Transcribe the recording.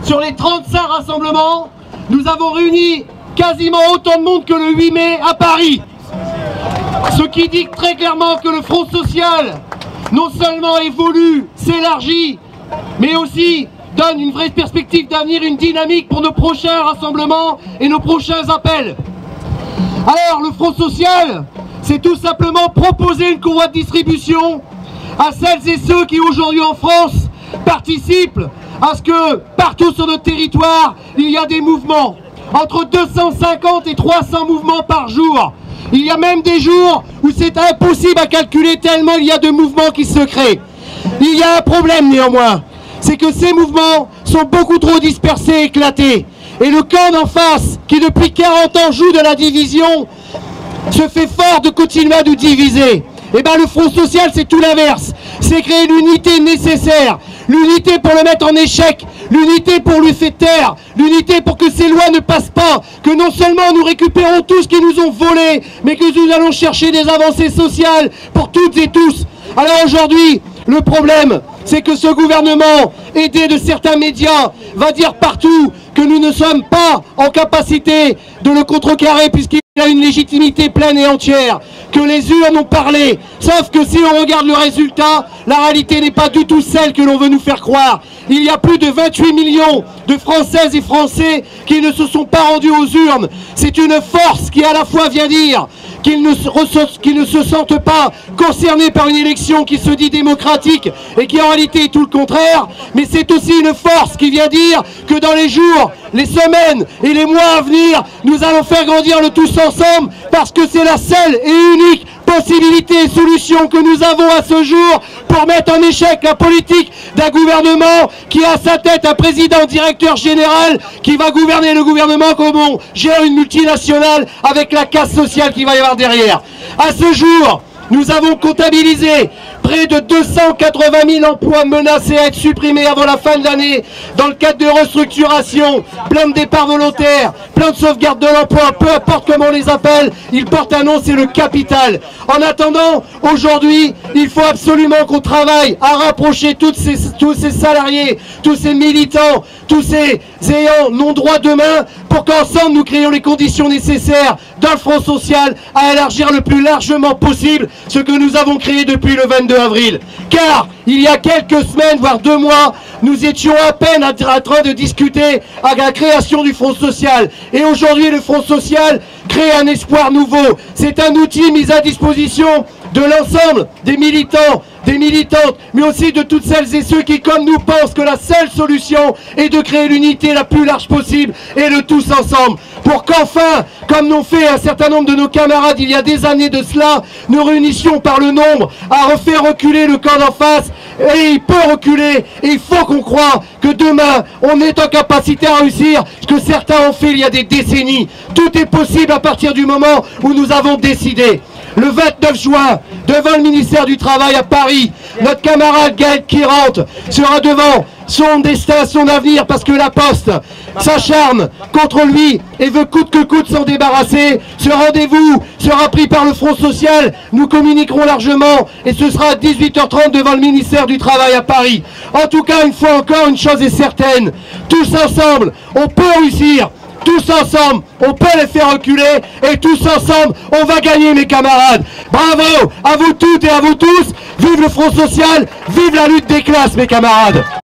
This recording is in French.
sur les 35 rassemblements, nous avons réuni quasiment autant de monde que le 8 mai à Paris. Ce qui dit très clairement que le Front social non seulement évolue, s'élargit, mais aussi donne une vraie perspective d'avenir, une dynamique pour nos prochains rassemblements et nos prochains appels. Alors le Front social, c'est tout simplement proposer une courroie de distribution à celles et ceux qui aujourd'hui en France participent à ce que partout sur notre territoire, il y a des mouvements. Entre 250 et 300 mouvements par jour. Il y a même des jours où c'est impossible à calculer tellement il y a de mouvements qui se créent. Il y a un problème néanmoins, c'est que ces mouvements sont beaucoup trop dispersés et éclatés. Et le camp d'en face, qui depuis 40 ans joue de la division, se fait fort de continuer à nous diviser. Et bien le Front social, c'est tout l'inverse. C'est créer l'unité nécessaire. L'unité pour le mettre en échec. L'unité pour lui faire taire. L'unité pour que ces lois ne passent pas. Que non seulement nous récupérons tout ce qu'ils nous ont volé, mais que nous allons chercher des avancées sociales pour toutes et tous. Alors aujourd'hui, le problème, c'est que ce gouvernement, aidé de certains médias, va dire partout que nous ne sommes pas en capacité de le contrecarrer puisqu'il a une légitimité pleine et entière, que les urnes ont parlé, sauf que si on regarde le résultat, la réalité n'est pas du tout celle que l'on veut nous faire croire. Il y a plus de 28 millions de Françaises et Français qui ne se sont pas rendus aux urnes. C'est une force qui à la fois vient dire qu'ils ne se sentent pas concernés par une élection qui se dit démocratique et qui en réalité est tout le contraire, mais c'est aussi une force qui vient dire que dans les jours, les semaines et les mois à venir, nous allons faire grandir le tous ensemble parce que c'est la seule et unique possibilité et solution que nous avons à ce jour pour mettre en échec la politique d'un gouvernement qui a à sa tête un président directeur général qui va gouverner le gouvernement comme on gère une multinationale avec la casse sociale qu'il va y avoir derrière. À ce jour, nous avons comptabilisé près de 280 000 emplois menacés à être supprimés avant la fin de l'année dans le cadre de restructuration, plan de départ volontaire, plan de sauvegarde de l'emploi, peu importe comment on les appelle, ils portent un nom, c'est le capital. En attendant, aujourd'hui, il faut absolument qu'on travaille à rapprocher tous ces salariés, tous ces militants, tous ces ayants non-droit demain pour qu'ensemble nous créions les conditions nécessaires dans le Front social à élargir le plus largement possible ce que nous avons créé depuis le 22 avril. Car il y a quelques semaines, voire 2 mois, nous étions à peine en train de discuter à la création du Front social. Et aujourd'hui, le Front social crée un espoir nouveau. C'est un outil mis à disposition de l'ensemble des militants, des militantes, mais aussi de toutes celles et ceux qui, comme nous, pensent que la seule solution est de créer l'unité la plus large possible et le tous ensemble. Pour qu'enfin, comme l'ont fait un certain nombre de nos camarades il y a des années de cela, nous réunissions par le nombre à refaire reculer le camp d'en face. Et il peut reculer, et il faut qu'on croie que demain, on est en capacité à réussir ce que certains ont fait il y a des décennies. Tout est possible à partir du moment où nous avons décidé. Le 29 juin, devant le ministère du Travail à Paris, notre camarade Gaël Kirante sera devant son destin, son avenir, parce que la Poste s'acharne contre lui et veut coûte que coûte s'en débarrasser. Ce rendez-vous sera pris par le Front social, nous communiquerons largement et ce sera à 18h30 devant le ministère du Travail à Paris. En tout cas, une fois encore, une chose est certaine, tous ensemble, on peut réussir. Tous ensemble, on peut les faire reculer et tous ensemble, on va gagner mes camarades. Bravo à vous toutes et à vous tous. Vive le Front social, vive la lutte des classes mes camarades.